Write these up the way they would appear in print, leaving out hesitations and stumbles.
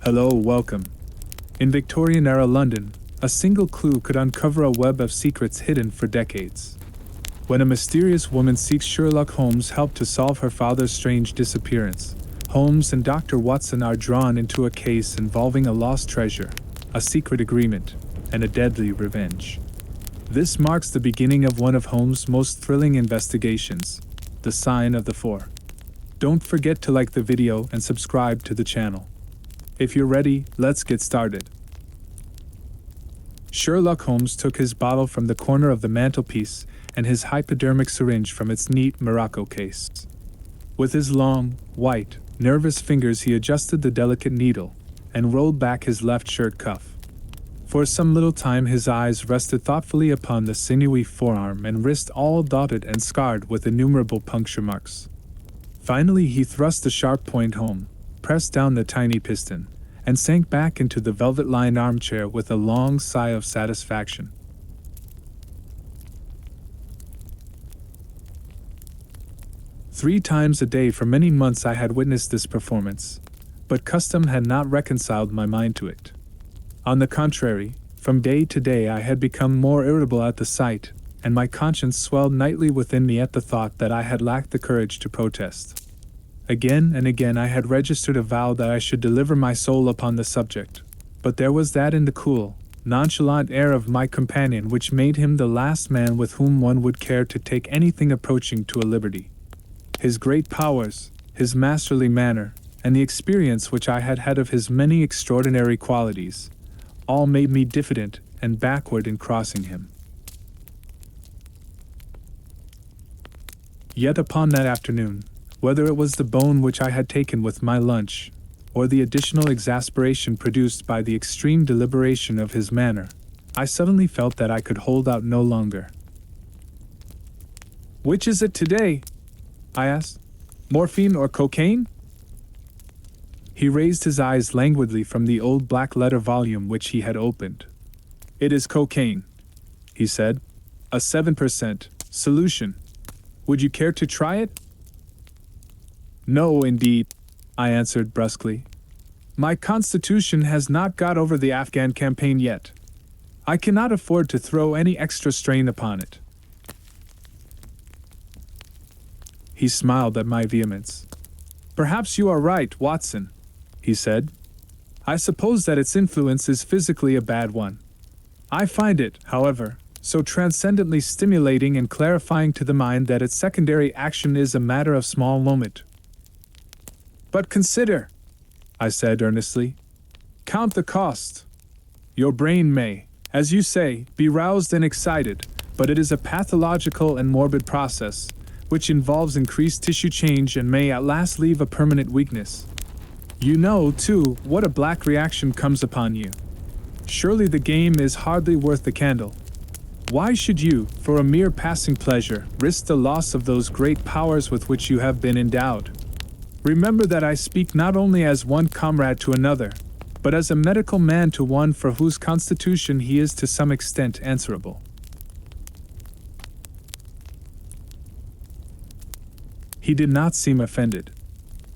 Hello, welcome. In Victorian-era London, a single clue could uncover a web of secrets hidden for decades. When a mysterious woman seeks Sherlock Holmes' help to solve her father's strange disappearance, Holmes and Dr. Watson are drawn into a case involving a lost treasure, a secret agreement, and a deadly revenge. This marks the beginning of one of Holmes' most thrilling investigations, The Sign of the Four. Don't forget to like the video and subscribe to the channel. If you're ready, let's get started. Sherlock Holmes took his bottle from the corner of the mantelpiece and his hypodermic syringe from its neat morocco case. With his long, white, nervous fingers he adjusted the delicate needle and rolled back his left shirt cuff. For some little time his eyes rested thoughtfully upon the sinewy forearm and wrist all dotted and scarred with innumerable puncture marks. Finally he thrust the sharp point home, pressed down the tiny piston, and sank back into the velvet-lined armchair with a long sigh of satisfaction. 3 times a day for many months I had witnessed this performance, but custom had not reconciled my mind to it. On the contrary, from day to day I had become more irritable at the sight, and my conscience swelled nightly within me at the thought that I had lacked the courage to protest. Again and again I had registered a vow that I should deliver my soul upon the subject, but there was that in the cool, nonchalant air of my companion which made him the last man with whom one would care to take anything approaching to a liberty. His great powers, his masterly manner, and the experience which I had had of his many extraordinary qualities, all made me diffident and backward in crossing him. Yet upon that afternoon, whether it was the bone which I had taken with my lunch, or the additional exasperation produced by the extreme deliberation of his manner, I suddenly felt that I could hold out no longer. "Which is it today?" I asked. "Morphine or cocaine?" He raised his eyes languidly from the old black-letter volume which he had opened. "It is cocaine," he said. "A 7% solution. Would you care to try it?" "No, indeed," I answered brusquely. "My constitution has not got over the Afghan campaign yet. I cannot afford to throw any extra strain upon it." He smiled at my vehemence. "Perhaps you are right, Watson," he said. "I suppose that its influence is physically a bad one. I find it, however, so transcendently stimulating and clarifying to the mind that its secondary action is a matter of small moment. But consider," I said earnestly. "Count the cost. Your brain may, as you say, be roused and excited, but it is a pathological and morbid process, which involves increased tissue change and may at last leave a permanent weakness. You know, too, what a black reaction comes upon you. Surely the game is hardly worth the candle. Why should you, for a mere passing pleasure, risk the loss of those great powers with which you have been endowed? Remember that I speak not only as one comrade to another, but as a medical man to one for whose constitution he is to some extent answerable." He did not seem offended.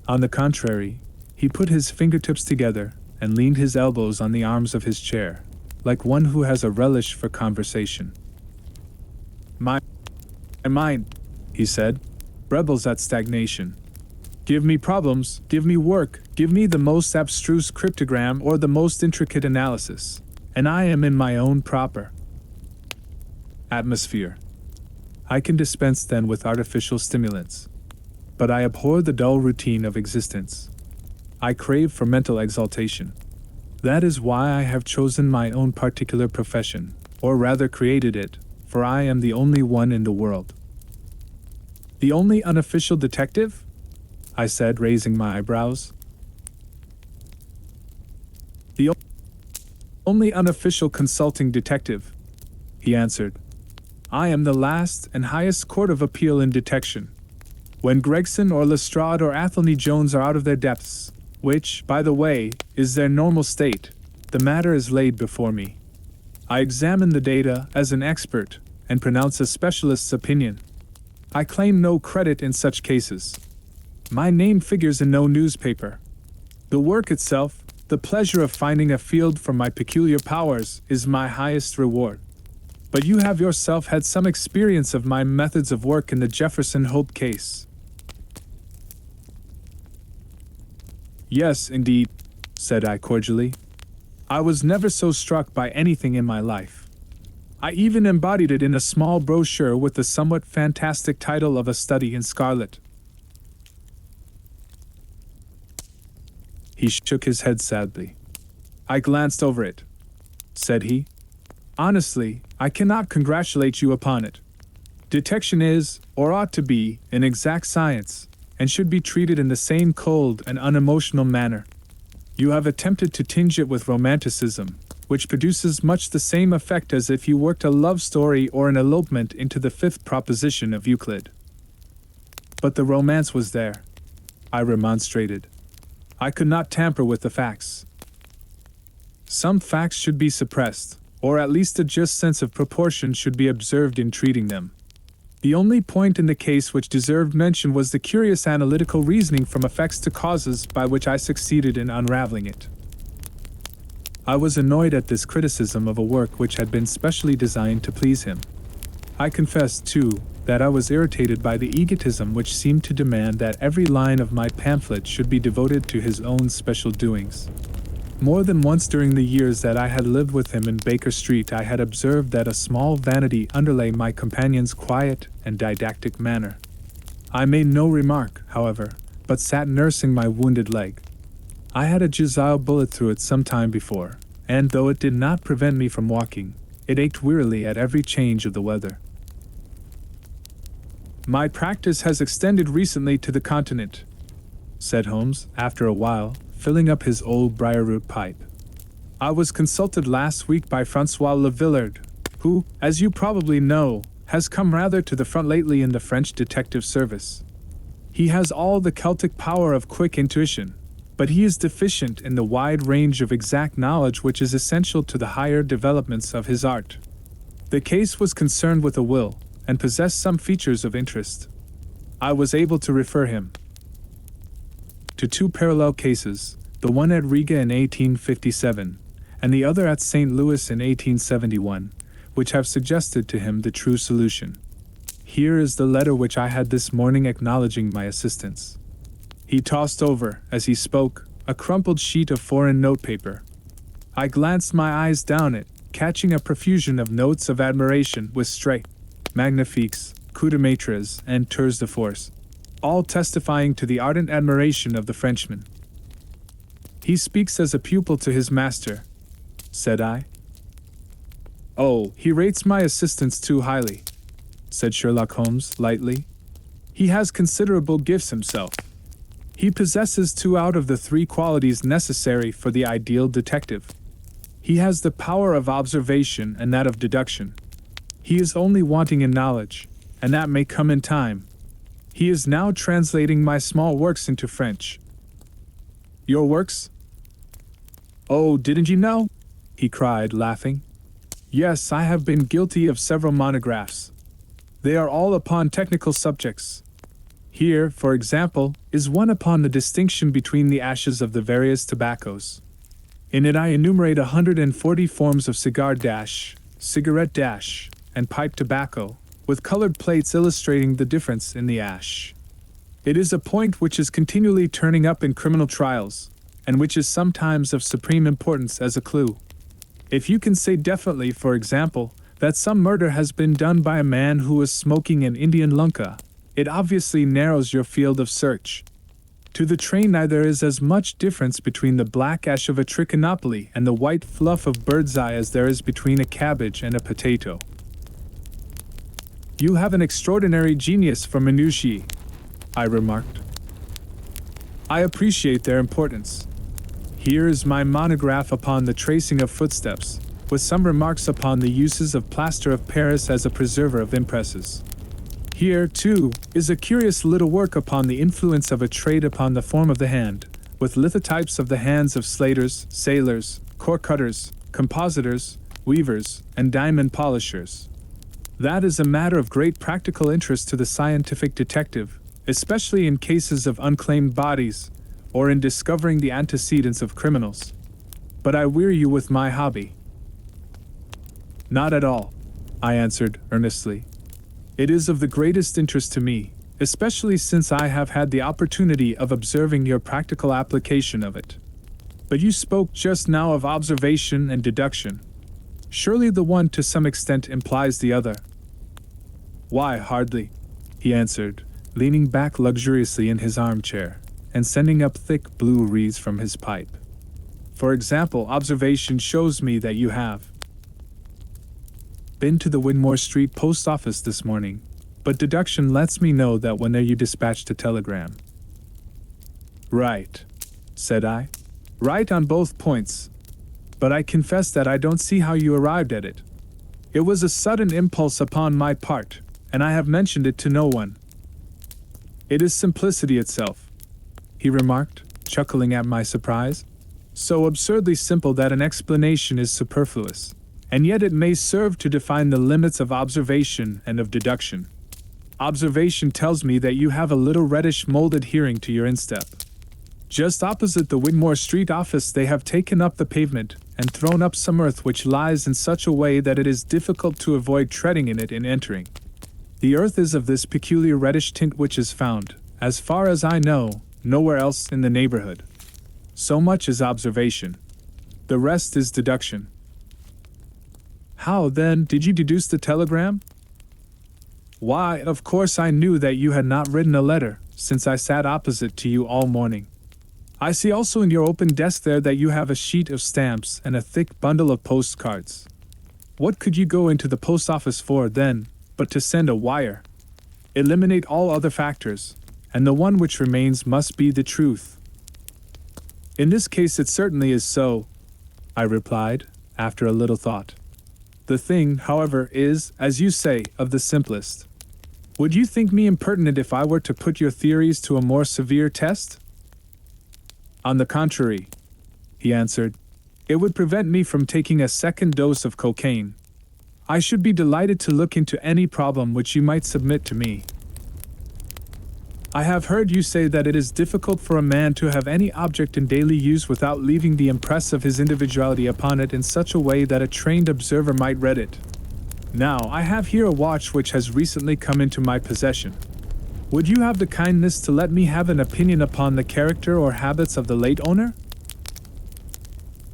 On the contrary, he put his fingertips together and leaned his elbows on the arms of his chair, like one who has a relish for conversation. My mind," he said, "rebels at stagnation. Give me problems, give me work, give me the most abstruse cryptogram or the most intricate analysis, and I am in my own proper atmosphere. I can dispense then with artificial stimulants. But I abhor the dull routine of existence. I crave for mental exaltation. That is why I have chosen my own particular profession, or rather created it, for I am the only one in the world." "The only unofficial detective?" I said, raising my eyebrows. "The only unofficial consulting detective," he answered. "I am the last and highest court of appeal in detection. When Gregson or Lestrade or Athelney Jones are out of their depths, which, by the way, is their normal state, the matter is laid before me. I examine the data as an expert and pronounce a specialist's opinion. I claim no credit in such cases. My name figures in no newspaper. The work itself, The pleasure of finding a field for my peculiar powers is my highest reward. But you have yourself had some experience of my methods of work in the Jefferson Hope case. Yes, indeed, said I cordially. I was never so struck by anything in my life. I even embodied it in a small brochure with the somewhat fantastic title of A Study in Scarlet. He shook his head sadly. I glanced over it. Said he, honestly, I cannot congratulate you upon it. Detection is, or ought to be, an exact science, and should be treated in the same cold and unemotional manner. You have attempted to tinge it with romanticism, which produces much the same effect as if you worked a love story or an elopement into the fifth proposition of Euclid. But the romance was there, I remonstrated. I could not tamper with the facts. Some facts should be suppressed, or at least a just sense of proportion should be observed in treating them. The only point in the case which deserved mention was the curious analytical reasoning from effects to causes by which I succeeded in unraveling it. I was annoyed at this criticism of a work which had been specially designed to please him. I confess, too, that I was irritated by the egotism which seemed to demand that every line of my pamphlet should be devoted to his own special doings. More than once during the years that I had lived with him in Baker Street, I had observed that a small vanity underlay my companion's quiet and didactic manner. I made no remark, however, but sat nursing my wounded leg. I had a Jezail bullet through it some time before, and though it did not prevent me from walking, it ached wearily at every change of the weather. My practice has extended recently to the continent, said Holmes, after a while, filling up his old briar-root pipe. I was consulted last week by Francois Le Villard, who, as you probably know, has come rather to the front lately in the French detective service. He has all the Celtic power of quick intuition, but he is deficient in the wide range of exact knowledge which is essential to the higher developments of his art. The case was concerned with a will, and possessed some features of interest. I was able to refer him to two parallel cases, the one at Riga in 1857, and the other at St. Louis in 1871, which have suggested to him the true solution. Here is the letter which I had this morning acknowledging my assistance. He tossed over, as he spoke, a crumpled sheet of foreign notepaper. I glanced my eyes down it, catching a profusion of notes of admiration with stray, magnifiques, coups de maîtres, and tours de force, all testifying to the ardent admiration of the Frenchman. He speaks as a pupil to his master, said I. Oh, he rates my assistance too highly, said Sherlock Holmes lightly. He has considerable gifts himself. He possesses 2 out of the 3 qualities necessary for the ideal detective. He has the power of observation and that of deduction. He is only wanting in knowledge, and that may come in time. He is now translating my small works into French. Your works? Oh, didn't you know? He cried, laughing. Yes, I have been guilty of several monographs. They are all upon technical subjects. Here, for example, is one upon the distinction between the ashes of the various tobaccos. In it I enumerate 140 forms of cigar dash, cigarette dash, and pipe tobacco, with colored plates illustrating the difference in the ash. It is a point which is continually turning up in criminal trials, and which is sometimes of supreme importance as a clue. If you can say definitely, for example, that some murder has been done by a man who was smoking an Indian lunka, it obviously narrows your field of search. To the trained eye there is as much difference between the black ash of a trichinopoly and the white fluff of bird's eye as there is between a cabbage and a potato. You have an extraordinary genius for minutiae, I remarked. I appreciate their importance. Here is my monograph upon the tracing of footsteps, with some remarks upon the uses of plaster of Paris as a preserver of impresses. Here, too, is a curious little work upon the influence of a trade upon the form of the hand, with lithotypes of the hands of slaters, sailors, cork cutters, compositors, weavers, and diamond polishers. That is a matter of great practical interest to the scientific detective, especially in cases of unclaimed bodies, or in discovering the antecedents of criminals. but I weary you with my hobby." "Not at all," I answered earnestly. "It is of the greatest interest to me, especially since I have had the opportunity of observing your practical application of it. But you spoke just now of observation and deduction. Surely the one to some extent implies the other." "Why, hardly," he answered, leaning back luxuriously in his armchair, and sending up thick blue wreaths from his pipe. "For example, observation shows me that you have been to the Winmore Street post office this morning, but deduction lets me know that when you dispatched a telegram." "Right," said I. "Right on both points. But I confess that I don't see how you arrived at it. It was a sudden impulse upon my part, and I have mentioned it to no one." "It is simplicity itself," he remarked, chuckling at my surprise. "So absurdly simple that an explanation is superfluous, and yet it may serve to define the limits of observation and of deduction. Observation tells me that you have a little reddish mold adhering to your instep. Just opposite the Winmore Street office they have taken up the pavement and thrown up some earth which lies in such a way that it is difficult to avoid treading in it in entering. The earth is of this peculiar reddish tint which is found, as far as I know, nowhere else in the neighborhood. So much is observation. The rest is deduction." "How, then, did you deduce the telegram?" "Why, of course I knew that you had not written a letter, since I sat opposite to you all morning. I see also in your open desk there that you have a sheet of stamps and a thick bundle of postcards. What could you go into the post office for, then, but to send a wire? Eliminate all other factors, and the one which remains must be the truth." "In this case it certainly is so," I replied, after a little thought. "The thing, however, is, as you say, of the simplest. Would you think me impertinent if I were to put your theories to a more severe test?" "On the contrary," he answered, "it would prevent me from taking a second dose of cocaine. I should be delighted to look into any problem which you might submit to me. I have heard you say that it is difficult for a man to have any object in daily use without leaving the impress of his individuality upon it in such a way that a trained observer might read it. Now, I have here a watch which has recently come into my possession. Would you have the kindness to let me have an opinion upon the character or habits of the late owner?"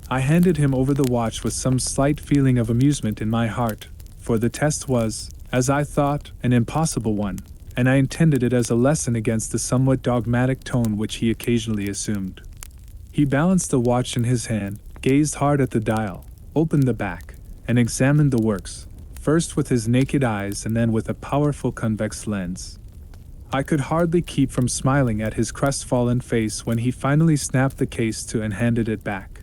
I handed him over the watch with some slight feeling of amusement in my heart, for the test was, as I thought, an impossible one, and I intended it as a lesson against the somewhat dogmatic tone which he occasionally assumed. He balanced the watch in his hand, gazed hard at the dial, opened the back, and examined the works, first with his naked eyes and then with a powerful convex lens. I could hardly keep from smiling at his crestfallen face when he finally snapped the case to and handed it back.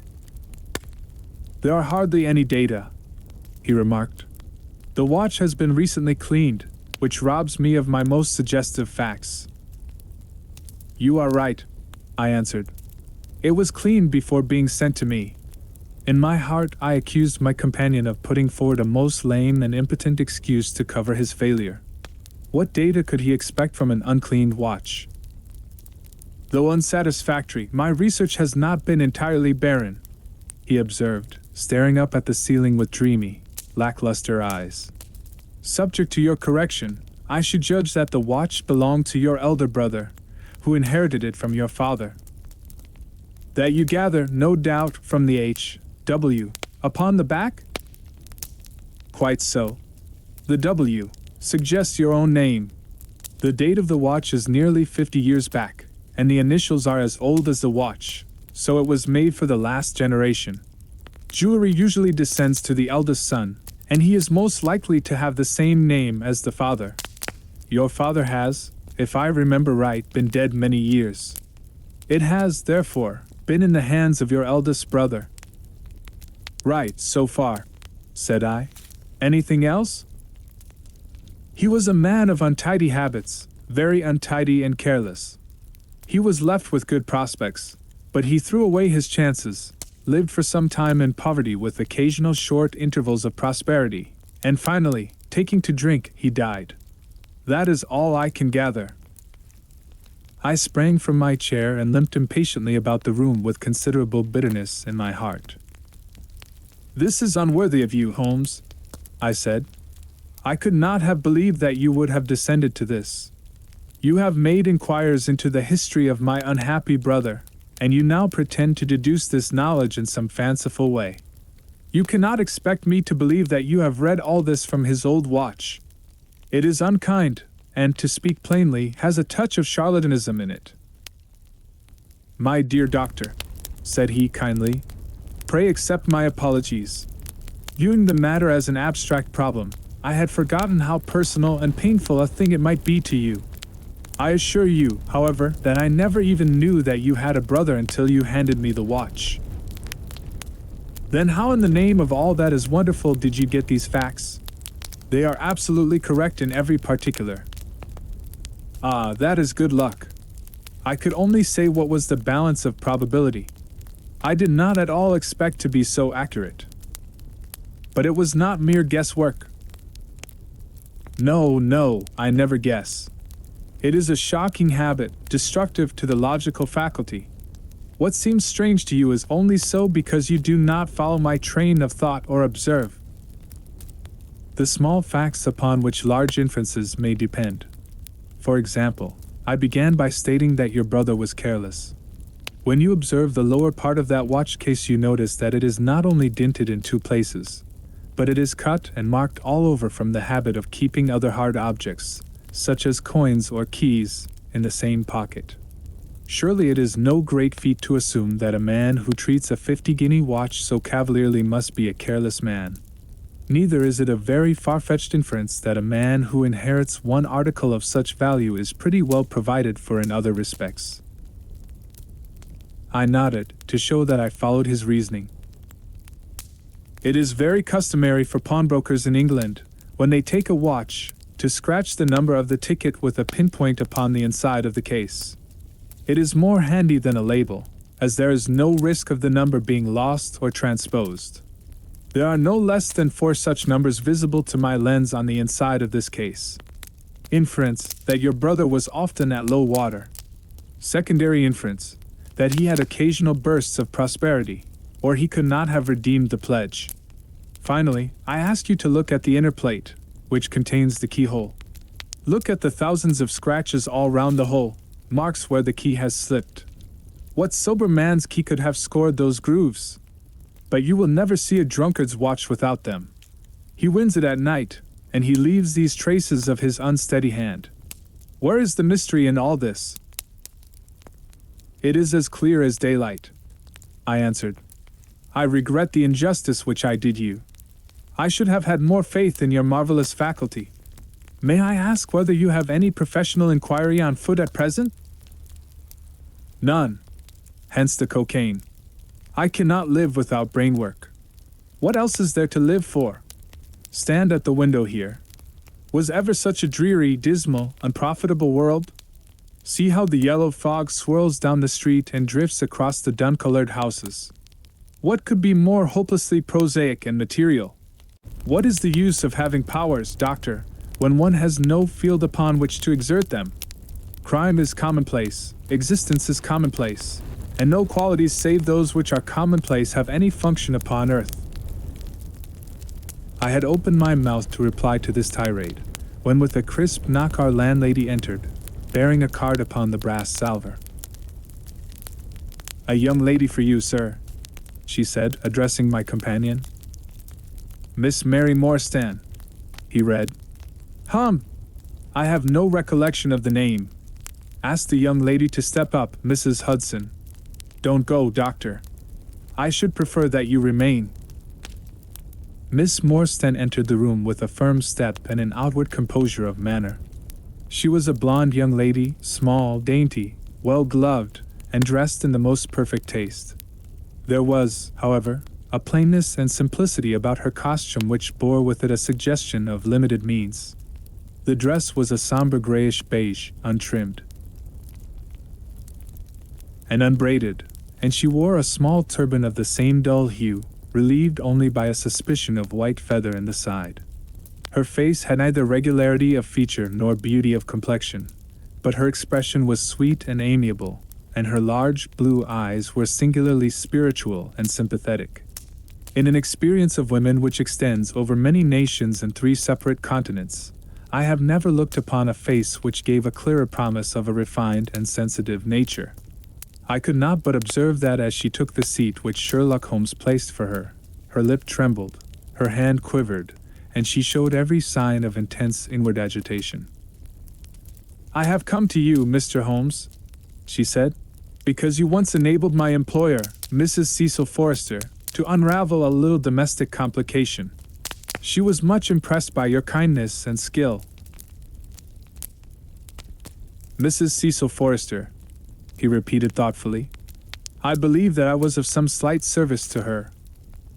"There are hardly any data," he remarked. "The watch has been recently cleaned, which robs me of my most suggestive facts." "You are right," I answered. "It was cleaned before being sent to me." In my heart I accused my companion of putting forward a most lame and impotent excuse to cover his failure. What data could he expect from an uncleaned watch? "Though unsatisfactory, my research has not been entirely barren," he observed, staring up at the ceiling with dreamy, lackluster eyes. "Subject to your correction, I should judge that the watch belonged to your elder brother, who inherited it from your father. That you gather, no doubt, from the H.W. upon the back?" "Quite so. The W suggests your own name. The date of the watch is nearly 50 years back, and the initials are as old as the watch, so it was made for the last generation. Jewelry usually descends to the eldest son, and he is most likely to have the same name as the father. Your father has, if I remember right, been dead many years. It has, therefore, been in the hands of your eldest brother." "Right, so far," said I. "Anything else?" "He was a man of untidy habits, very untidy and careless. He was left with good prospects, but he threw away his chances, lived for some time in poverty with occasional short intervals of prosperity, and finally, taking to drink, he died. That is all I can gather." I sprang from my chair and limped impatiently about the room with considerable bitterness in my heart. "This is unworthy of you, Holmes," I said. "I could not have believed that you would have descended to this. You have made inquiries into the history of my unhappy brother, and you now pretend to deduce this knowledge in some fanciful way. You cannot expect me to believe that you have read all this from his old watch. It is unkind, and, to speak plainly, has a touch of charlatanism in it." "My dear doctor," said he kindly, "pray accept my apologies. Viewing the matter as an abstract problem, I had forgotten how personal and painful a thing it might be to you. I assure you, however, that I never even knew that you had a brother until you handed me the watch." "Then how in the name of all that is wonderful did you get these facts? They are absolutely correct in every particular." "Ah, that is good luck. I could only say what was the balance of probability. I did not at all expect to be so accurate. But it was not mere guesswork." No, I never guess. It is a shocking habit, destructive to the logical faculty. What seems strange to you is only so because you do not follow my train of thought or observe the small facts upon which large inferences may depend. For example, I began by stating that your brother was careless. When you observe the lower part of that watch case, you notice that it is not only dinted in 2 places, but it is cut and marked all over from the habit of keeping other hard objects, such as coins or keys, in the same pocket. Surely it is no great feat to assume that a man who treats a 50-guinea watch so cavalierly must be a careless man. Neither is it a very far-fetched inference that a man who inherits one article of such value is pretty well provided for in other respects. I nodded, to show that I followed his reasoning. "It is very customary for pawnbrokers in England, when they take a watch, to scratch the number of the ticket with a pinpoint upon the inside of the case. It is more handy than a label, as there is no risk of the number being lost or transposed. There are no less than 4 such numbers visible to my lens on the inside of this case. Inference, that your brother was often at low water. Secondary inference, that he had occasional bursts of prosperity, or he could not have redeemed the pledge. Finally, I ask you to look at the inner plate, which contains the keyhole. Look at the thousands of scratches all round the hole, marks where the key has slipped. What sober man's key could have scored those grooves? But you will never see a drunkard's watch without them. He wins it at night, and he leaves these traces of his unsteady hand. Where is the mystery in all this?" "It is as clear as daylight," I answered. "I regret the injustice which I did you. I should have had more faith in your marvelous faculty. May I ask whether you have any professional inquiry on foot at present?" "None. Hence the cocaine. I cannot live without brain work. What else is there to live for? Stand at the window here. Was ever such a dreary, dismal, unprofitable world? See how the yellow fog swirls down the street and drifts across the dun-colored houses. What could be more hopelessly prosaic and material? What is the use of having powers, doctor, when one has no field upon which to exert them? Crime is commonplace, existence is commonplace, and no qualities save those which are commonplace have any function upon earth." I had opened my mouth to reply to this tirade, when with a crisp knock our landlady entered, bearing a card upon the brass salver. "A young lady for you, sir," she said, addressing my companion. "Miss Mary Morstan," he read. I have no recollection of the name. Ask the young lady to step up, Mrs. Hudson. Don't go, doctor. I should prefer that you remain." Miss Morstan entered the room with a firm step and an outward composure of manner. She was a blonde young lady, small, dainty, well-gloved, and dressed in the most perfect taste. There was, however, a plainness and simplicity about her costume which bore with it a suggestion of limited means. The dress was a somber grayish beige, untrimmed and unbraided, and she wore a small turban of the same dull hue, relieved only by a suspicion of white feather in the side. Her face had neither regularity of feature nor beauty of complexion, but her expression was sweet and amiable, and her large blue eyes were singularly spiritual and sympathetic. In an experience of women which extends over many nations and 3 separate continents, I have never looked upon a face which gave a clearer promise of a refined and sensitive nature. I could not but observe that as she took the seat which Sherlock Holmes placed for her, her lip trembled, her hand quivered, and she showed every sign of intense inward agitation. "I have come to you, Mr. Holmes," she said, "because you once enabled my employer, Mrs. Cecil Forrester, to unravel a little domestic complication. She was much impressed by your kindness and skill." "Mrs. Cecil Forrester," he repeated thoughtfully. "I believe that I was of some slight service to her.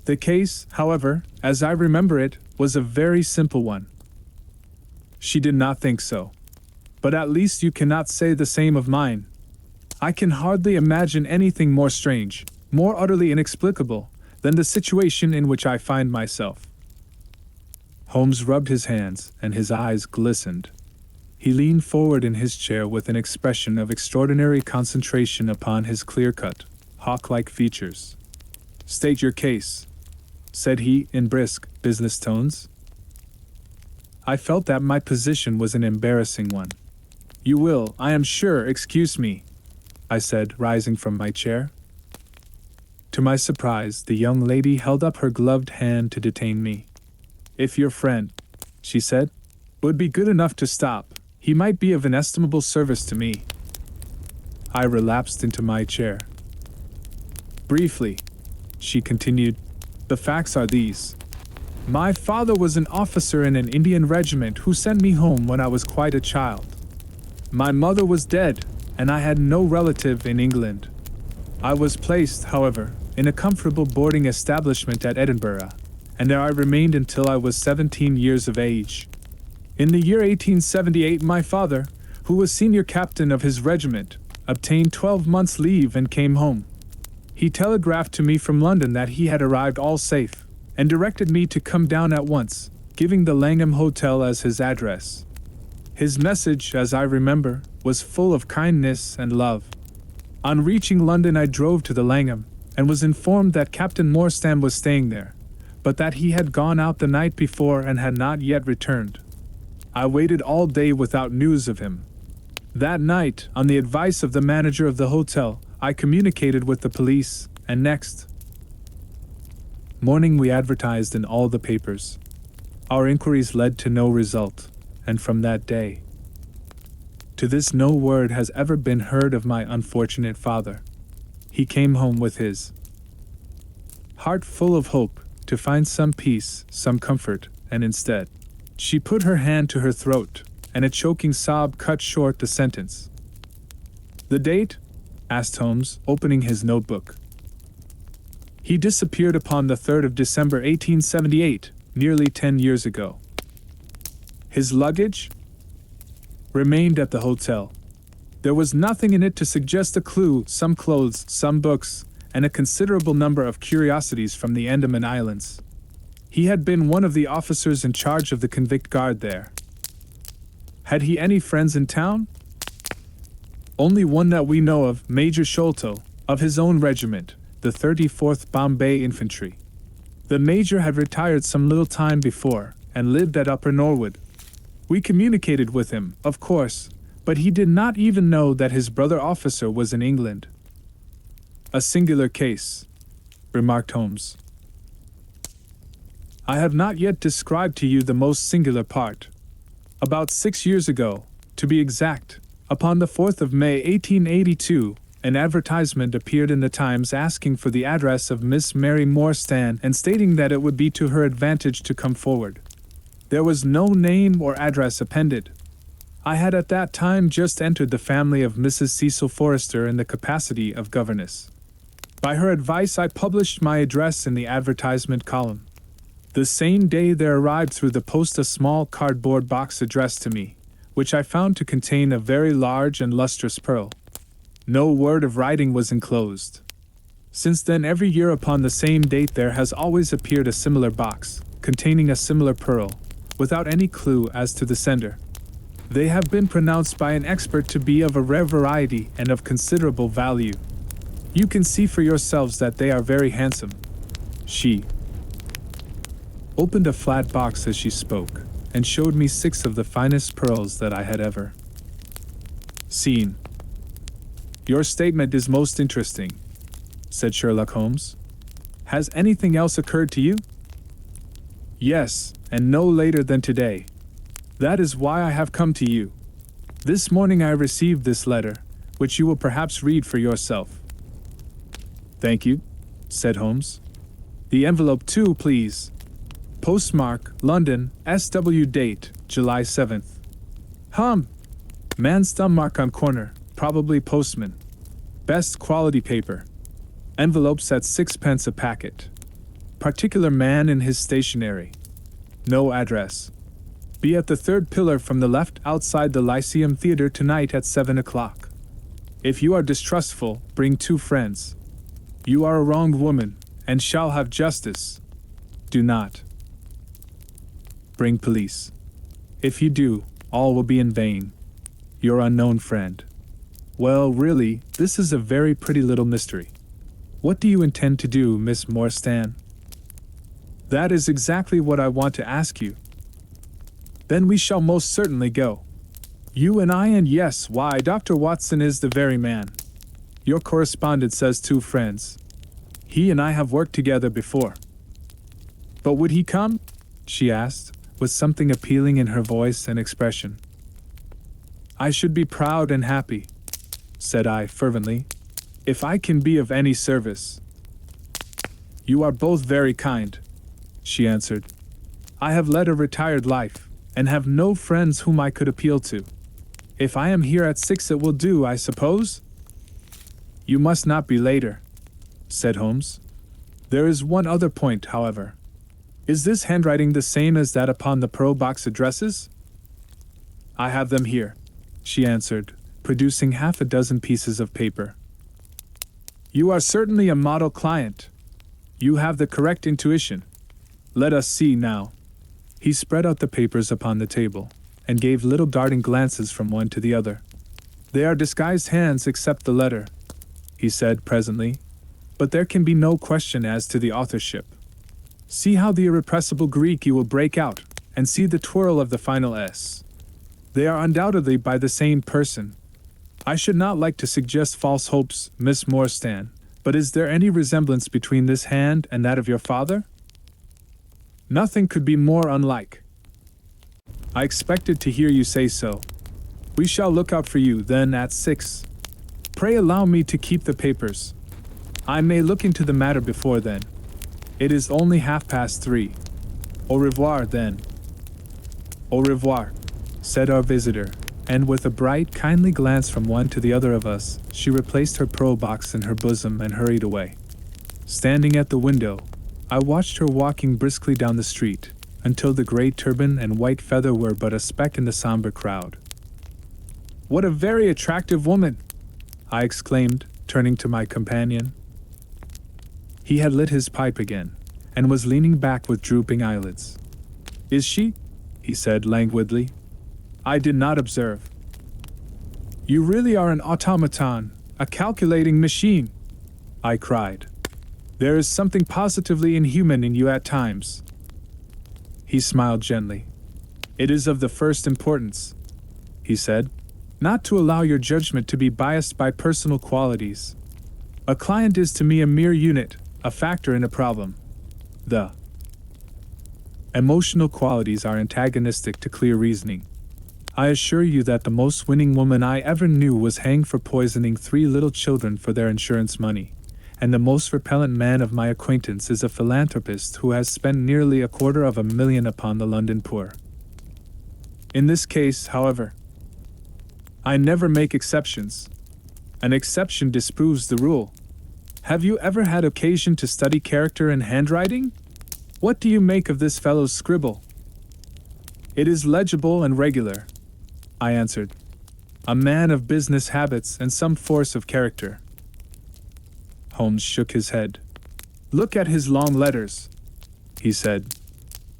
The case, however, as I remember it, was a very simple one." She did not think so. "But at least you cannot say the same of mine. I can hardly imagine anything more strange, more utterly inexplicable, than the situation in which I find myself." Holmes rubbed his hands, and his eyes glistened. He leaned forward in his chair with an expression of extraordinary concentration upon his clear-cut, hawk-like features. "State your case," said he in brisk, business tones. I felt that my position was an embarrassing one. "You will, I am sure, excuse me," I said, rising from my chair. To my surprise, the young lady held up her gloved hand to detain me. "If your friend," she said, "would be good enough to stop, he might be of inestimable service to me." I relapsed into my chair. "Briefly," she continued, "the facts are these. My father was an officer in an Indian regiment who sent me home when I was quite a child. My mother was dead, and I had no relative in England. I was placed, however, in a comfortable boarding establishment at Edinburgh, and there I remained until I was 17 years of age. In the year 1878 my father, who was senior captain of his regiment, obtained 12 months' leave and came home. He telegraphed to me from London that he had arrived all safe, and directed me to come down at once, giving the Langham Hotel as his address. His message, as I remember, was full of kindness and love. On reaching London I drove to the Langham, and was informed that Captain Morstan was staying there, but that he had gone out the night before and had not yet returned. I waited all day without news of him. That night, on the advice of the manager of the hotel, I communicated with the police, and next morning we advertised in all the papers. Our inquiries led to no result, and from that day to this no word has ever been heard of my unfortunate father. He came home with his heart full of hope, to find some peace, some comfort, and instead, she put her hand to her throat, and a choking sob cut short the sentence. "The date?" asked Holmes, opening his notebook. "He disappeared upon the 3rd of December 1878, nearly 10 years ago. His luggage remained at the hotel. There was nothing in it to suggest a clue, some clothes, some books, and a considerable number of curiosities from the Andaman Islands. He had been one of the officers in charge of the convict guard there." "Had he any friends in town?" "Only one that we know of, Major Sholto, of his own regiment, the 34th Bombay Infantry. The major had retired some little time before, and lived at Upper Norwood. We communicated with him, of course, but he did not even know that his brother officer was in England." "A singular case," remarked Holmes. "I have not yet described to you the most singular part. About 6 years ago, to be exact, upon the 4th of May 1882, an advertisement appeared in the Times asking for the address of Miss Mary Morstan and stating that it would be to her advantage to come forward. There was no name or address appended. I had at that time just entered the family of Mrs. Cecil Forrester in the capacity of governess. By her advice I published my address in the advertisement column. The same day there arrived through the post a small cardboard box addressed to me, which I found to contain a very large and lustrous pearl. No word of writing was enclosed. Since then every year upon the same date there has always appeared a similar box, containing a similar pearl, without any clue as to the sender. They have been pronounced by an expert to be of a rare variety and of considerable value. You can see for yourselves that they are very handsome." She opened a flat box as she spoke, and showed me 6 of the finest pearls that I had ever seen. "Your statement is most interesting," said Sherlock Holmes. "Has anything else occurred to you?" "Yes, and no later than today. That is why I have come to you. This morning I received this letter, which you will perhaps read for yourself." "Thank you," said Holmes. "The envelope too, please. Postmark, London, SW date, July 7th. Man's thumb mark on corner, probably postman. Best quality paper. Envelopes at 6 pence a packet. Particular man in his stationery. No address. Be at the 3rd pillar from the left outside the Lyceum Theatre tonight at 7 o'clock. If you are distrustful, bring 2 friends. You are a wronged woman, and shall have justice. Do not bring police. If you do, all will be in vain. Your unknown friend." "Well, really, this is a very pretty little mystery. What do you intend to do, Miss Morstan?" "That is exactly what I want to ask you." "Then we shall most certainly go. You and I, and yes, why, Dr. Watson is the very man. Your correspondent says 2 friends. He and I have worked together before." "But would he come?" she asked, with something appealing in her voice and expression. "I should be proud and happy," said I fervently, "if I can be of any service." "You are both very kind," she answered. "I have led a retired life, and have no friends whom I could appeal to. If I am here at 6 it will do, I suppose?" "You must not be later," said Holmes. "There is one other point, however. Is this handwriting the same as that upon the pearl box addresses?" "I have them here," she answered, producing 6 pieces of paper. "You are certainly a model client. You have the correct intuition. Let us see now." He spread out the papers upon the table, and gave little darting glances from one to the other. "They are disguised hands except the letter," he said presently, "but there can be no question as to the authorship. See how the irrepressible Greek you will break out, and see the twirl of the final S. They are undoubtedly by the same person. I should not like to suggest false hopes, Miss Morstan, but is there any resemblance between this hand and that of your father?" "Nothing could be more unlike." "I expected to hear you say so. We shall look out for you, then, at 6. Pray allow me to keep the papers. I may look into the matter before then. It is only 3:30. Au revoir, then." "Au revoir," said our visitor, and with a bright, kindly glance from one to the other of us, she replaced her pearl box in her bosom and hurried away. Standing at the window, I watched her walking briskly down the street, until the gray turban and white feather were but a speck in the somber crowd. "What a very attractive woman!" I exclaimed, turning to my companion. He had lit his pipe again, and was leaning back with drooping eyelids. "Is she?" he said languidly. "I did not observe." "You really are an automaton, a calculating machine," I cried. "There is something positively inhuman in you at times." He smiled gently. "It is of the first importance," he said, "not to allow your judgment to be biased by personal qualities. A client is to me a mere unit, a factor in a problem. The emotional qualities are antagonistic to clear reasoning. I assure you that the most winning woman I ever knew was hanged for poisoning 3 little children for their insurance money, and the most repellent man of my acquaintance is a philanthropist who has spent nearly $250,000 upon the London poor. In this case, however, I never make exceptions. An exception disproves the rule. Have you ever had occasion to study character and handwriting? What do you make of this fellow's scribble?" "It is legible and regular," I answered. "A man of business habits and some force of character." Holmes shook his head. "Look at his long letters," he said.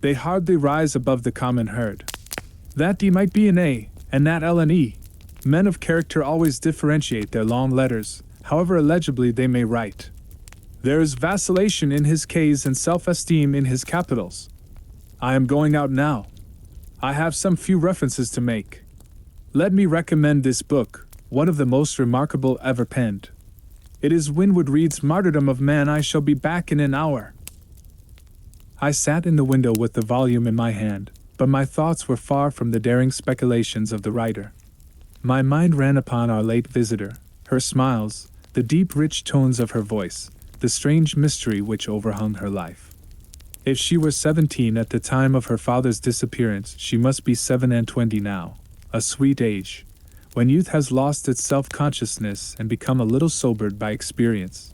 "They hardly rise above the common herd. That D might be an A, and that L an E. Men of character always differentiate their long letters, however illegibly they may write. There is vacillation in his K's and self-esteem in his capitals. I am going out now. I have some few references to make. Let me recommend this book, one of the most remarkable ever penned. It is Winwood Reade's Martyrdom of Man. I shall be back in an hour. I sat in the window with the volume in my hand, but my thoughts were far from the daring speculations of the writer. My mind ran upon our late visitor, her smiles, the deep rich tones of her voice, the strange mystery which overhung her life. If she were 17 at the time of her father's disappearance, she must be 27 now, a sweet age, when youth has lost its self-consciousness and become a little sobered by experience.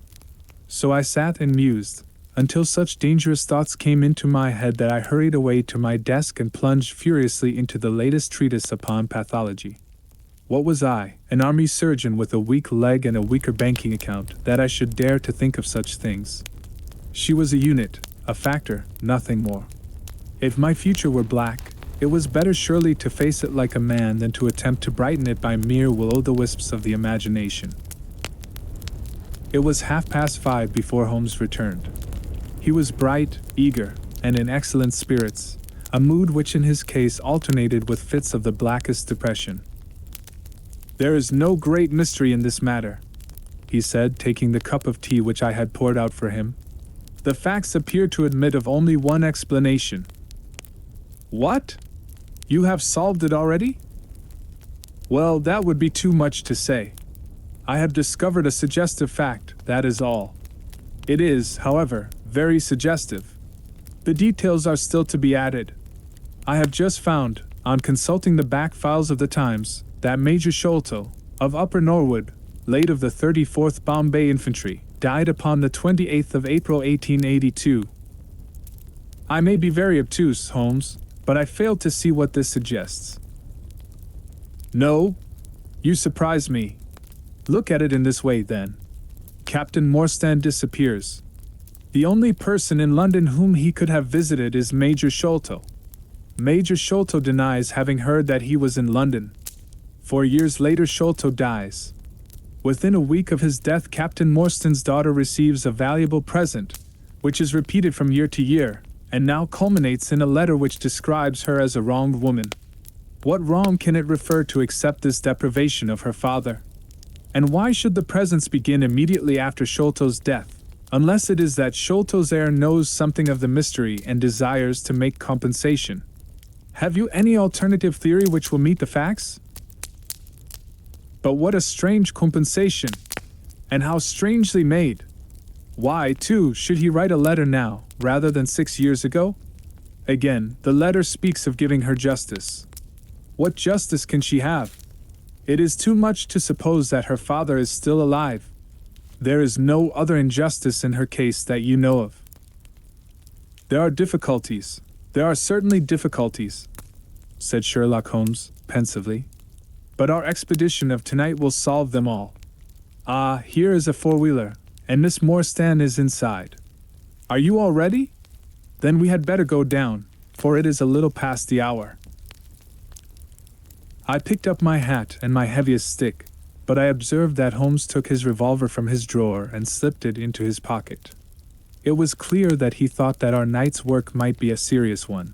So I sat and mused, until such dangerous thoughts came into my head that I hurried away to my desk and plunged furiously into the latest treatise upon pathology. What was I, an army surgeon with a weak leg and a weaker banking account, that I should dare to think of such things? She was a unit, a factor, nothing more. If my future were black, it was better surely to face it like a man than to attempt to brighten it by mere will-o'-the-wisps of the imagination. It was 5:30 before Holmes returned. He was bright, eager, and in excellent spirits, a mood which in his case alternated with fits of the blackest depression. "There is no great mystery in this matter," he said, taking the cup of tea which I had poured out for him. "The facts appear to admit of only one explanation." "What? You have solved it already?" "Well, that would be too much to say. I have discovered a suggestive fact, that is all. It is, however, very suggestive. The details are still to be added. I have just found, on consulting the back files of the Times, that Major Sholto, of Upper Norwood, late of the 34th Bombay Infantry, died upon the 28th of April 1882. I may be very obtuse, Holmes, but I fail to see what this suggests." "No? You surprise me. Look at it in this way, then. Captain Morstan disappears. The only person in London whom he could have visited is Major Sholto. Major Sholto denies having heard that he was in London. 4 years later Sholto dies. Within a week of his death Captain Morstan's daughter receives a valuable present, which is repeated from year to year, and now culminates in a letter which describes her as a wronged woman. What wrong can it refer to except this deprivation of her father? And why should the presents begin immediately after Sholto's death, unless it is that Sholto's heir knows something of the mystery and desires to make compensation? Have you any alternative theory which will meet the facts? But what a strange compensation! And how strangely made! Why, too, should he write a letter now, rather than 6 years ago? Again, the letter speaks of giving her justice. What justice can she have? It is too much to suppose that her father is still alive. There is no other injustice in her case that you know of. There are difficulties. There are certainly difficulties," said Sherlock Holmes, pensively. "But our expedition of tonight will solve them all. Ah, here is a four-wheeler, and Miss Morstan is inside. Are you all ready? Then we had better go down, for it is a little past the hour." I picked up my hat and my heaviest stick, but I observed that Holmes took his revolver from his drawer and slipped it into his pocket. It was clear that he thought that our night's work might be a serious one.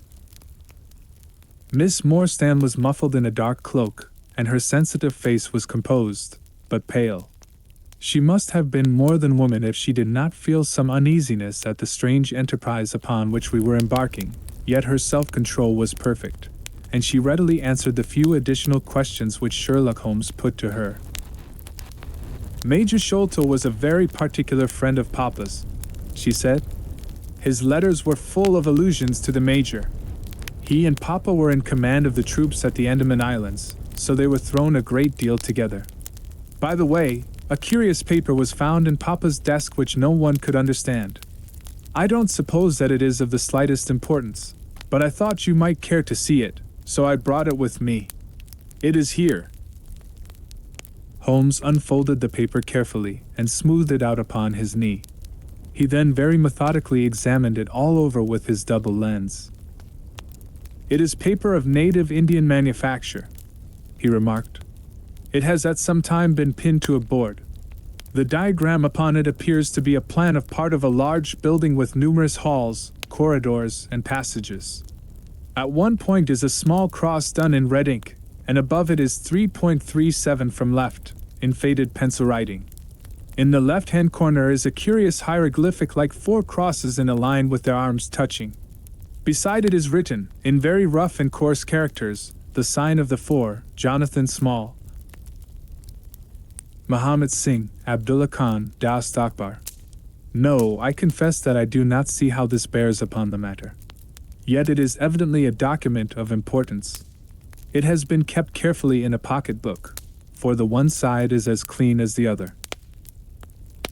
Miss Morstan was muffled in a dark cloak, and her sensitive face was composed, but pale. She must have been more than woman if she did not feel some uneasiness at the strange enterprise upon which we were embarking, yet her self-control was perfect, and she readily answered the few additional questions which Sherlock Holmes put to her. "Major Sholto was a very particular friend of Papa's," she said. "His letters were full of allusions to the Major. He and Papa were in command of the troops at the Andaman Islands, so they were thrown a great deal together. By the way, a curious paper was found in Papa's desk which no one could understand. I don't suppose that it is of the slightest importance, but I thought you might care to see it, so I brought it with me. It is here." Holmes unfolded the paper carefully and smoothed it out upon his knee. He then very methodically examined it all over with his double lens. "It is paper of native Indian manufacture," he remarked. "It has at some time been pinned to a board. The diagram upon it appears to be a plan of part of a large building with numerous halls, corridors, and passages. At one point is a small cross done in red ink, and above it is 3.37 from left, in faded pencil writing. In the left-hand corner is a curious hieroglyphic like 4 crosses in a line with their arms touching. Beside it is written, in very rough and coarse characters, the sign of the 4, Jonathan Small. Muhammad Singh, Abdullah Khan, Dost Akbar. No, I confess that I do not see how this bears upon the matter. Yet it is evidently a document of importance. It has been kept carefully in a pocket-book, for the one side is as clean as the other.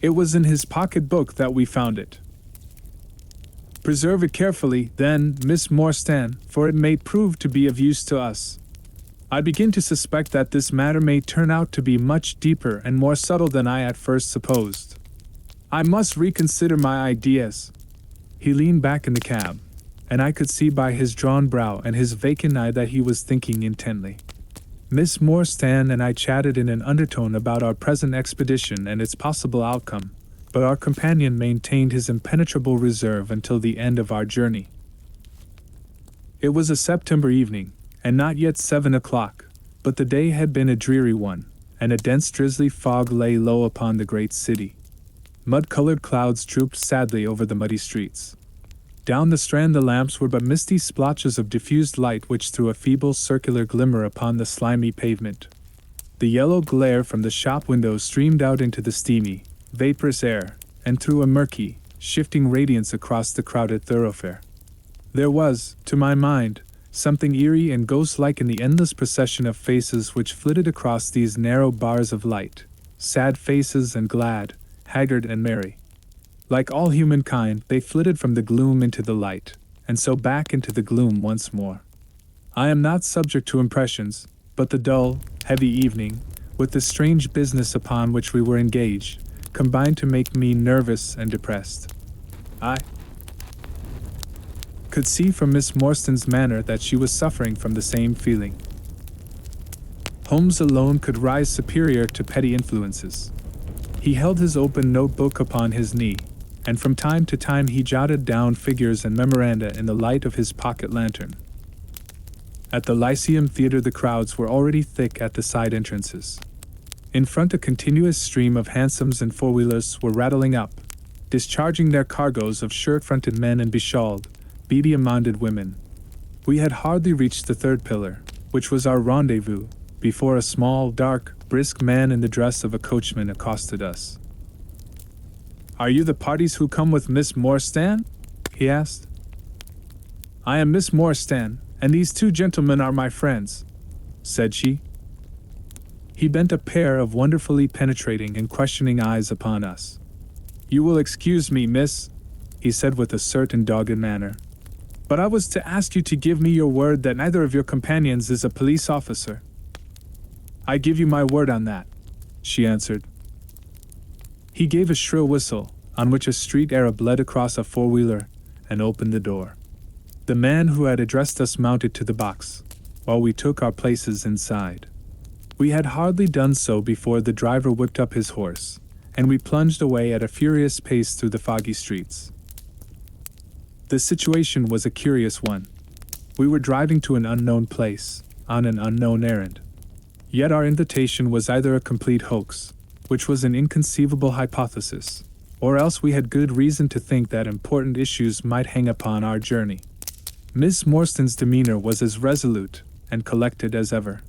It was in his pocket-book that we found it. Preserve it carefully, then, Miss Morstan, for it may prove to be of use to us. I begin to suspect that this matter may turn out to be much deeper and more subtle than I at first supposed. I must reconsider my ideas. He leaned back in the cab, and I could see by his drawn brow and his vacant eye that he was thinking intently. Miss Morstan and I chatted in an undertone about our present expedition and its possible outcome, but our companion maintained his impenetrable reserve until the end of our journey. It was a September evening, and not yet 7 o'clock, but the day had been a dreary one, and a dense drizzly fog lay low upon the great city. Mud-colored clouds drooped sadly over the muddy streets. Down the Strand the lamps were but misty splotches of diffused light which threw a feeble circular glimmer upon the slimy pavement. The yellow glare from the shop windows streamed out into the steamy, vaporous air, and threw a murky, shifting radiance across the crowded thoroughfare. There was, to my mind, something eerie and ghost-like in the endless procession of faces which flitted across these narrow bars of light, sad faces and glad, haggard and merry. Like all humankind, they flitted from the gloom into the light, and so back into the gloom once more. I am not subject to impressions, but the dull, heavy evening, with the strange business upon which we were engaged, combined to make me nervous and depressed. I could see from Miss Morstan's manner that she was suffering from the same feeling. Holmes alone could rise superior to petty influences. He held his open notebook upon his knee, and from time to time he jotted down figures and memoranda in the light of his pocket lantern. At the Lyceum Theatre the crowds were already thick at the side entrances. In front a continuous stream of hansoms and four-wheelers were rattling up, discharging their cargoes of shirt-fronted men and beshawled, beady-amanded women. We had hardly reached the third pillar, which was our rendezvous, before a small, dark, brisk man in the dress of a coachman accosted us. "Are you the parties who come with Miss Morstan?" he asked. "I am Miss Morstan, and these 2 gentlemen are my friends," said she. He bent a pair of wonderfully penetrating and questioning eyes upon us. "You will excuse me, miss," he said with a certain dogged manner, "but I was to ask you to give me your word that neither of your companions is a police officer." "I give you my word on that," she answered. He gave a shrill whistle, on which a street Arab led across a four-wheeler, and opened the door. The man who had addressed us mounted to the box, while we took our places inside. We had hardly done so before the driver whipped up his horse, and we plunged away at a furious pace through the foggy streets. The situation was a curious one. We were driving to an unknown place, on an unknown errand. Yet our invitation was either a complete hoax, which was an inconceivable hypothesis, or else we had good reason to think that important issues might hang upon our journey. Miss Morstan's demeanor was as resolute and collected as ever.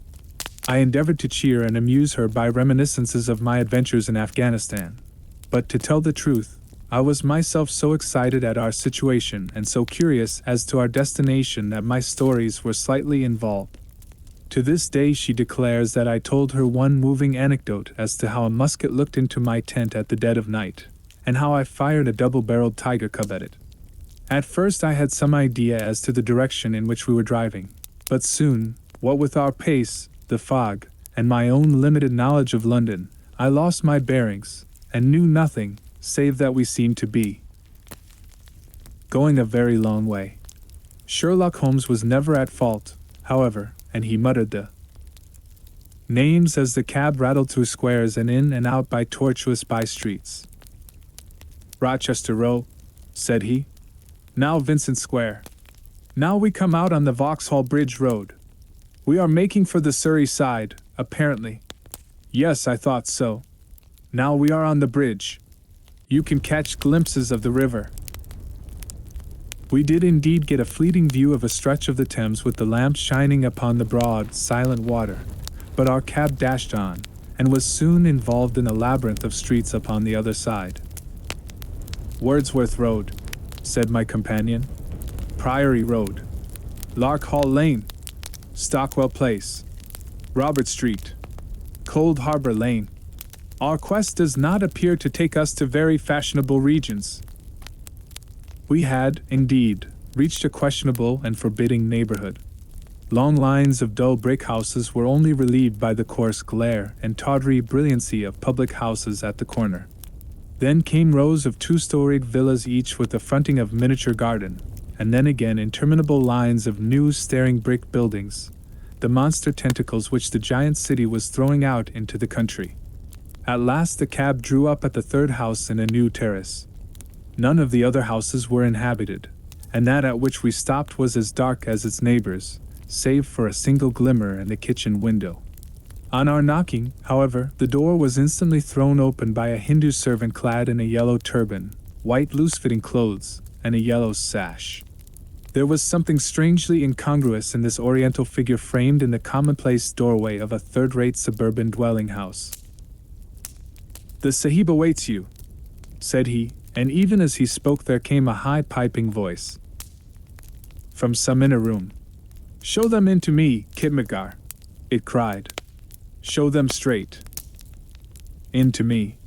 I endeavored to cheer and amuse her by reminiscences of my adventures in Afghanistan, but to tell the truth, I was myself so excited at our situation and so curious as to our destination that my stories were slightly involved. To this day she declares that I told her one moving anecdote as to how a musket looked into my tent at the dead of night, and how I fired a double-barreled tiger cub at it. At first I had some idea as to the direction in which we were driving, but soon, what with our pace, the fog, and my own limited knowledge of London, I lost my bearings, and knew nothing, save that we seemed to be going a very long way. Sherlock Holmes was never at fault, however, and he muttered the names as the cab rattled through squares and in and out by tortuous by-streets. "Rochester Row," said he. "Now Vincent Square." Now we come out on the Vauxhall Bridge Road. We are making for the Surrey side, apparently. Yes, I thought so. Now we are on the bridge. You can catch glimpses of the river. We did indeed get a fleeting view of a stretch of the Thames with the lamps shining upon the broad, silent water, but our cab dashed on, and was soon involved in a labyrinth of streets upon the other side. Wordsworth Road, said my companion. Priory Road. Lark Hall Lane. Stockwell Place. Robert Street. Cold Harbor Lane. Our quest does not appear to take us to very fashionable regions. We had, indeed, reached a questionable and forbidding neighborhood. Long lines of dull brick houses were only relieved by the coarse glare and tawdry brilliancy of public houses at the corner. Then came rows of two-storied villas, each with a fronting of miniature garden, and then again interminable lines of new staring brick buildings, the monster tentacles which the giant city was throwing out into the country. At last the cab drew up at the third house in a new terrace. None of the other houses were inhabited, and that at which we stopped was as dark as its neighbors, save for a single glimmer in the kitchen window. On our knocking, however, the door was instantly thrown open by a Hindu servant clad in a yellow turban, white loose-fitting clothes, and a yellow sash. There was something strangely incongruous in this oriental figure framed in the commonplace doorway of a third-rate suburban dwelling-house. "The Sahib awaits you," said he, and even as he spoke there came a high piping voice from some inner room. "Show them in to me, Khidmatgar," it cried. "Show them straight in to me."